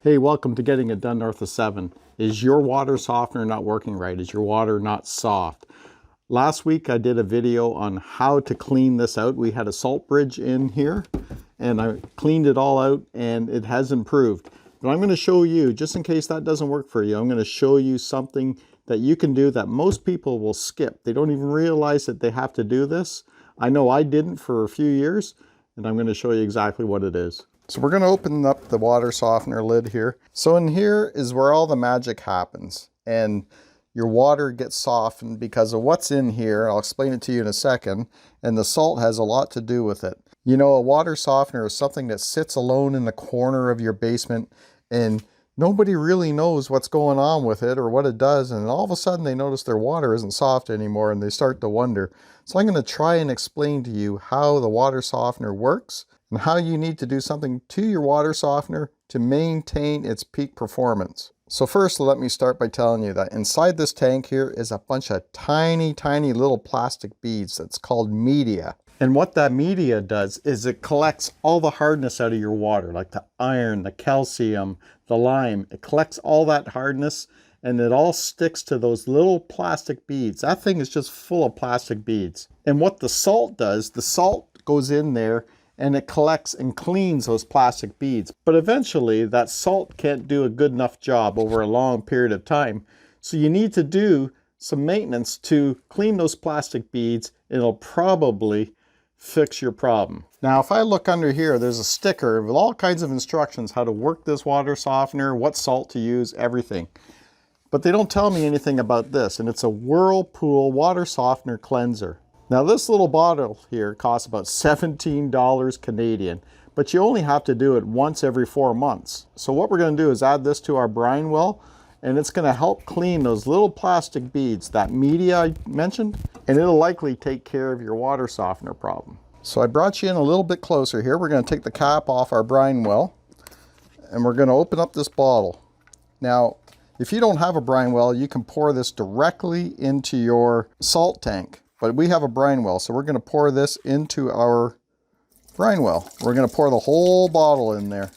Hey, welcome to Getting It Done North of 7. Is your water softener not working right? Is your water not soft? Last week I did a video on how to clean this out. We had a salt bridge in here and I cleaned it all out and it has improved. But I'm going to show you, just in case that doesn't work for you, I'm going to show you something that you can do that most people will skip. They don't even realize that they have to do this. I know I didn't for a few years, and I'm going to show you exactly what it is. So we're going to open up the water softener lid here. So in here is where all the magic happens and your water gets softened because of what's in here. I'll explain it to you in a second. And the salt has a lot to do with it. You know, a water softener is something that sits alone in the corner of your basement and nobody really knows what's going on with it or what it does. And all of a sudden they notice their water isn't soft anymore and they start to wonder. So I'm going to try and explain to you how the water softener works and how you need to do something to your water softener to maintain its peak performance. So first, let me start by telling you that inside this tank here is a bunch of tiny, tiny little plastic beads that's called media. And what that media does is it collects all the hardness out of your water, like the iron, the calcium, the lime. It collects all that hardness and it all sticks to those little plastic beads. That thing is just full of plastic beads. And what the salt does, the salt goes in there and it collects and cleans those plastic beads. But eventually that salt can't do a good enough job over a long period of time. So you need to do some maintenance to clean those plastic beads. It'll probably fix your problem. Now, if I look under here, there's a sticker with all kinds of instructions how to work this water softener, what salt to use, everything. But they don't tell me anything about this, and it's a Whirlpool water softener cleanser. Now this little bottle here costs about $17 Canadian, but you only have to do it once every 4 months. So what we're going to do is add this to our brine well, and it's going to help clean those little plastic beads, that media I mentioned, and it'll likely take care of your water softener problem. So I brought you in a little bit closer here. We're going to take the cap off our brine well, and we're going to open up this bottle. Now, if you don't have a brine well, you can pour this directly into your salt tank. But we have a brine well, so we're going to pour this into our brine well. We're going to pour the whole bottle in there.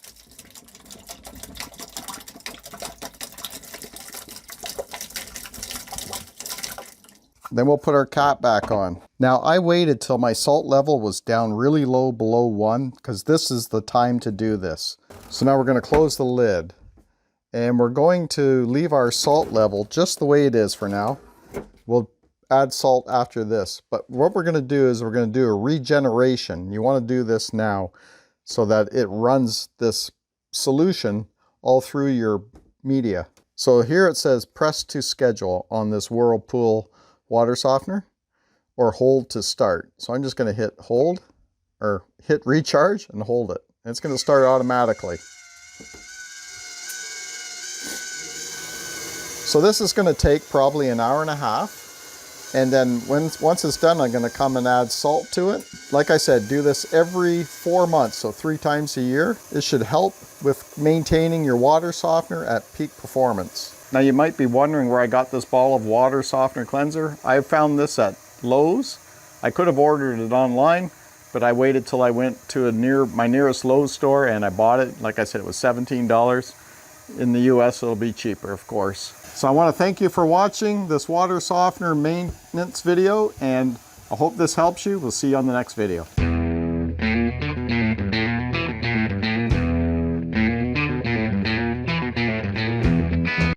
Then we'll put our cap back on. Now I waited till my salt level was down really low, below 1, because this is the time to do this. So now we're going to close the lid. And we're going to leave our salt level just the way it is for now. We'll add salt after this, but what we're going to do is we're going to do a regeneration. You want to do this now so that it runs this solution all through your media. So here it says press to schedule on this Whirlpool water softener or hold to start. So I'm just going to hit hold or hit recharge and hold it. And it's going to start automatically. So this is going to take probably an hour and a half. And then once it's done, I'm going to come and add salt to it. Like I said, do this every 4 months, so 3 times a year. It should help with maintaining your water softener at peak performance. Now you might be wondering where I got this ball of water softener cleanser. I found this at Lowe's. I could have ordered it online, but I waited till I went to my nearest Lowe's store and I bought it. Like I said, it was $17. In the US, it'll be cheaper, of course. So I want to thank you for watching this water softener maintenance video, and I hope this helps you. We'll see you on the next video.